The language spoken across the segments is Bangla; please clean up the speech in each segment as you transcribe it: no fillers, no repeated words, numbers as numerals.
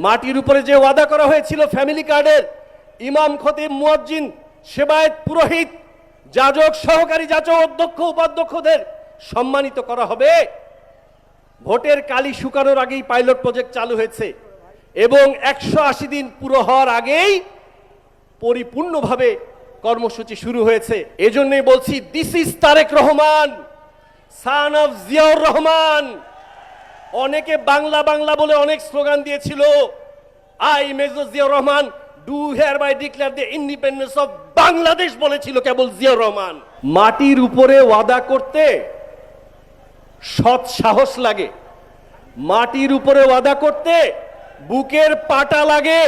মাটির উপরে যে ওয়াদা করা হয়েছিল ফ্যামিলি কার্ডের, ইমাম, খতিব, মুয়াজ্জিন, সেবায়েত, পুরোহিত, যাজক, সহকারী যাজক, অধ্যক্ষ, উপাধ্যক্ষদের সম্মানিত করা হবে। ভোটের কালি শুকানোর আগেই পাইলট প্রজেক্ট চালু হয়েছে এবং 180 দিন পুরো হওয়ার আগেই পরিপূর্ণভাবে কর্মসূচি শুরু হয়েছে। এজন্যই বলছি, this is Tarique Rahman, son of Ziaur Rahman. অনেকে বাংলা বাংলা বলে অনেক স্লোগান দিয়েছিল। I major Ziaur Rahman do hereby declare the independence of Bangladesh বলেছিল কেবল জিয়াউর রহমান। মাটির উপরে ওয়াদা করতে সৎ সাহস লাগে, মাটির উপরে ওয়াদা করতে বুকের পাটা লাগে,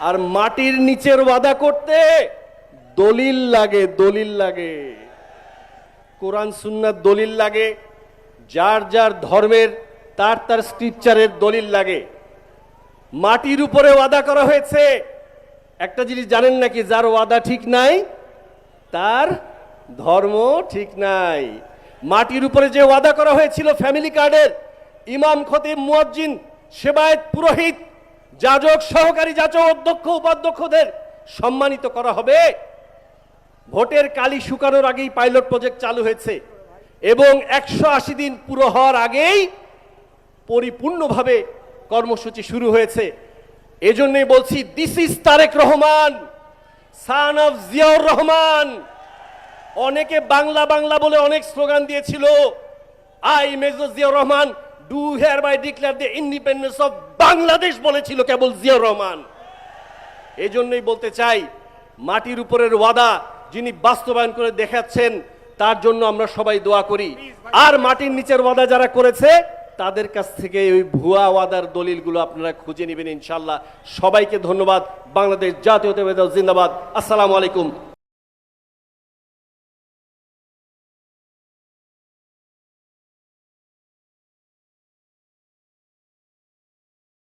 আর মাটির নিচের ওয়াদা করতে দলিল লাগে, দলিল লাগে, কোরআন সুন্নাত দলিল লাগে, যার যার ধর্মের তার তার স্ক্রিপচারের দলিল লাগে। মাটির উপরে ওয়াদা করা হয়েছে। একটা জিনিস জানেন নাকি, যার ওয়াদা ঠিক নাই তার ধর্ম ঠিক নাই। মাটির উপরে যে ওয়াদা করা হয়েছিল ফ্যামিলি কার্ডের, ইমাম, খতিব, মুয়াজ্জিন, সেবায়েত, পুরোহিত, যাজক, সহকারী যাজক, অধ্যক্ষ, উপাধ্যক্ষদের সম্মানিত করা হবে। ভোটের কালি শুকানোর আগেই পাইলট প্রজেক্ট চালু হয়েছে এবং 180 দিন পুরো হওয়ার আগেই পরিপূর্ণভাবে কর্মসূচি শুরু হয়েছে। এজন্যই বলছি, this is Tarique Rahman, son of Ziaur Rahman. অনেকে বাংলা বাংলা বলে অনেক স্লোগান দিয়েছিল। I major Ziaur Rahman do hereby declare the independence of Bangladesh বলেছিল কেবল জিয়াউর রহমান। এজন্যই বলতে চাই, মাটির উপরের ওয়াদা যিনি বাস্তবায়ন করে দেখাচ্ছেন তার জন্য আমরা সবাই দোয়া করি। আর মাটির নিচের ওয়াদা যারা করেছে তাদের কাছ থেকে ওই ভুয়া ওয়াদার দলিলগুলো আপনারা খুঁজে নেবেন ইনশাআল্লাহ। সবাইকে ধন্যবাদ। বাংলাদেশ জাতীয়তাবাদী দল জিন্দাবাদ। আসসালামু আলাইকুম।